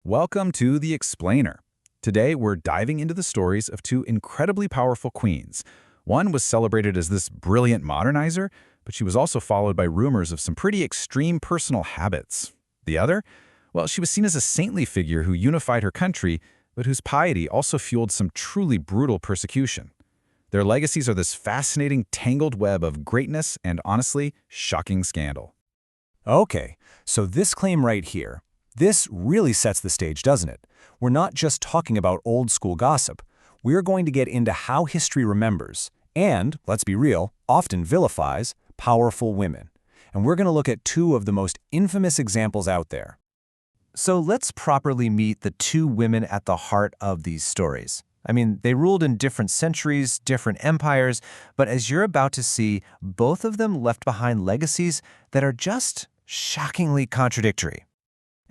Welcome to The Explainer. Today, we're diving into the stories of two incredibly powerful queens. One was celebrated as this brilliant modernizer, but she was also followed by rumors of some pretty extreme personal habits. The other? Well, she was seen as a saintly figure who unified her country, but whose piety also fueled some truly brutal persecution. Their legacies are this fascinating, tangled web of greatness and, honestly, shocking scandal. Okay, so this claim right here, this really sets the stage, doesn't it? We're not just talking about old-school gossip. We're going to get into how history remembers, and, let's be real, often vilifies, powerful women. And we're going to look at two of the most infamous examples out there. So let's properly meet the two women at the heart of these stories. I mean, they ruled in different centuries, different empires, but as you're about to see, both of them left behind legacies that are just shockingly contradictory.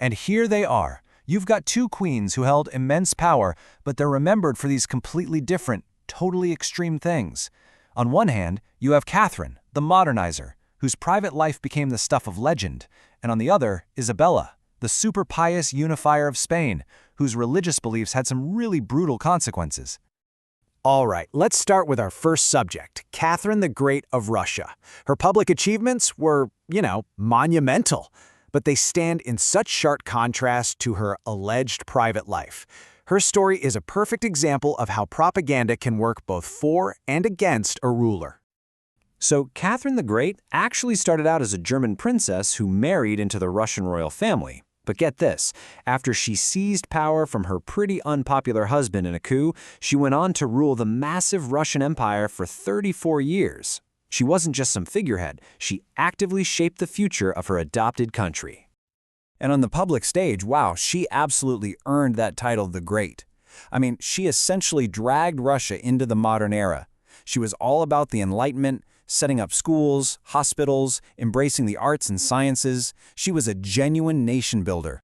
And here they are. You've got two queens who held immense power, but they're remembered for these completely different, totally extreme things. On one hand, you have Catherine, the modernizer, whose private life became the stuff of legend, and on the other, Isabella, the super pious unifier of Spain, whose religious beliefs had some really brutal consequences. All right, let's start with our first subject, Catherine the Great of Russia. Her public achievements were, monumental, but they stand in such sharp contrast to her alleged private life. Her story is a perfect example of how propaganda can work both for and against a ruler. So Catherine the Great actually started out as a German princess who married into the Russian royal family. But get this, after she seized power from her pretty unpopular husband in a coup, she went on to rule the massive Russian Empire for 34 years. She wasn't just some figurehead, she actively shaped the future of her adopted country. And on the public stage, wow, she absolutely earned that title, the Great. I mean, she essentially dragged Russia into the modern era. She was all about the Enlightenment, setting up schools, hospitals, embracing the arts and sciences. She was a genuine nation builder.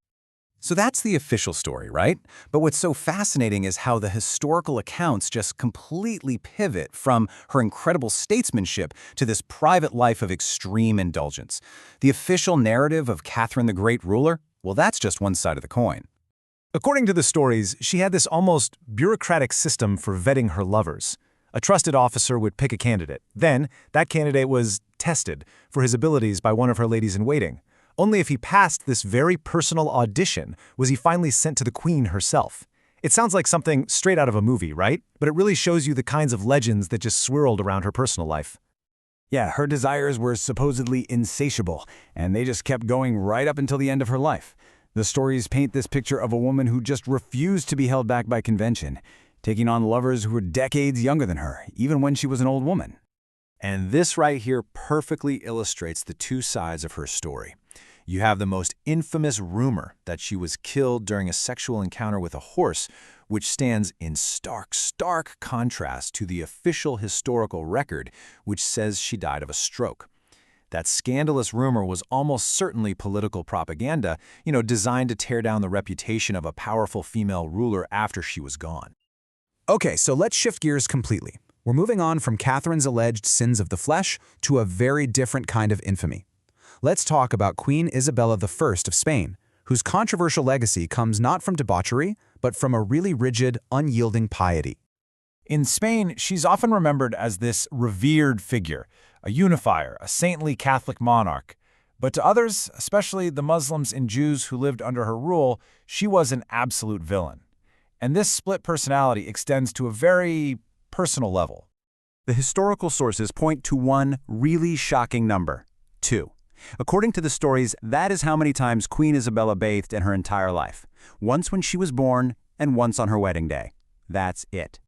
So that's the official story, right? But what's so fascinating is how the historical accounts just completely pivot from her incredible statesmanship to this private life of extreme indulgence. The official narrative of Catherine the Great ruler, well, that's just one side of the coin. According to the stories, she had this almost bureaucratic system for vetting her lovers. A trusted officer would pick a candidate. Then, that candidate was tested for his abilities by one of her ladies-in-waiting. Only if he passed this very personal audition was he finally sent to the queen herself. It sounds like something straight out of a movie, right? But it really shows you the kinds of legends that just swirled around her personal life. Yeah, her desires were supposedly insatiable, and they just kept going right up until the end of her life. The stories paint this picture of a woman who just refused to be held back by convention, taking on lovers who were decades younger than her, even when she was an old woman. And this right here perfectly illustrates the two sides of her story. You have the most infamous rumor that she was killed during a sexual encounter with a horse, which stands in stark contrast to the official historical record, which says she died of a stroke. That scandalous rumor was almost certainly political propaganda, designed to tear down the reputation of a powerful female ruler after she was gone. Okay, so let's shift gears completely. We're moving on from Catherine's alleged sins of the flesh to a very different kind of infamy. Let's talk about Queen Isabella I of Spain, whose controversial legacy comes not from debauchery, but from a really rigid, unyielding piety. In Spain, she's often remembered as this revered figure, a unifier, a saintly Catholic monarch. But to others, especially the Muslims and Jews who lived under her rule, she was an absolute villain. And this split personality extends to a very personal level. The historical sources point to one really shocking number, 2. According to the stories, that is how many times Queen Isabella bathed in her entire life. Once when she was born, and once on her wedding day. That's it.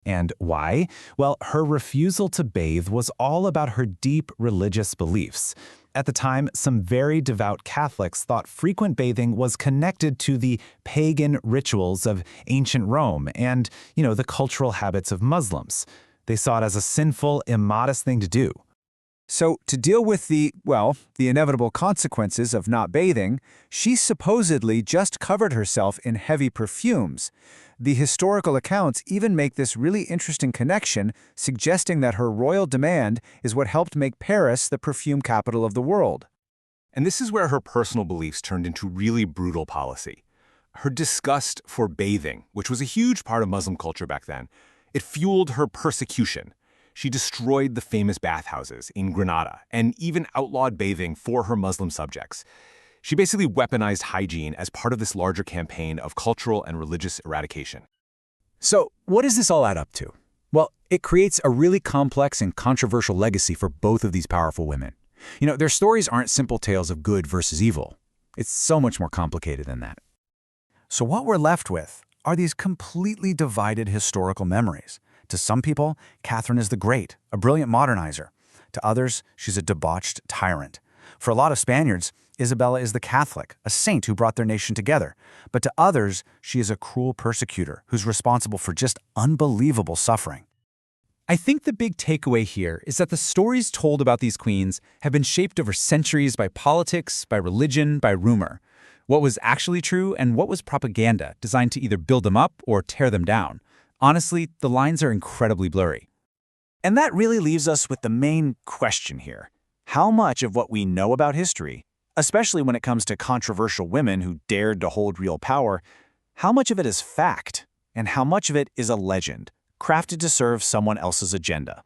And why? Well, her refusal to bathe was all about her deep religious beliefs. At the time, some very devout Catholics thought frequent bathing was connected to the pagan rituals of ancient Rome and, the cultural habits of Muslims. They saw it as a sinful, immodest thing to do. So, to deal with the inevitable consequences of not bathing, she supposedly just covered herself in heavy perfumes. The historical accounts even make this really interesting connection, suggesting that her royal demand is what helped make Paris the perfume capital of the world. And this is where her personal beliefs turned into really brutal policy. Her disgust for bathing, which was a huge part of Muslim culture back then, it fueled her persecution. She destroyed the famous bathhouses in Granada and even outlawed bathing for her Muslim subjects. She basically weaponized hygiene as part of this larger campaign of cultural and religious eradication. So, what does this all add up to? Well, it creates a really complex and controversial legacy for both of these powerful women. Their stories aren't simple tales of good versus evil. It's so much more complicated than that. So what we're left with are these completely divided historical memories. To some people, Catherine is the Great, a brilliant modernizer. To others, she's a debauched tyrant. For a lot of Spaniards, Isabella is the Catholic, a saint who brought their nation together. But to others, she is a cruel persecutor who's responsible for just unbelievable suffering. I think the big takeaway here is that the stories told about these queens have been shaped over centuries by politics, by religion, by rumor. What was actually true and what was propaganda designed to either build them up or tear them down. Honestly, the lines are incredibly blurry. And that really leaves us with the main question here. How much of what we know about history, especially when it comes to controversial women who dared to hold real power, how much of it is fact and how much of it is a legend, crafted to serve someone else's agenda?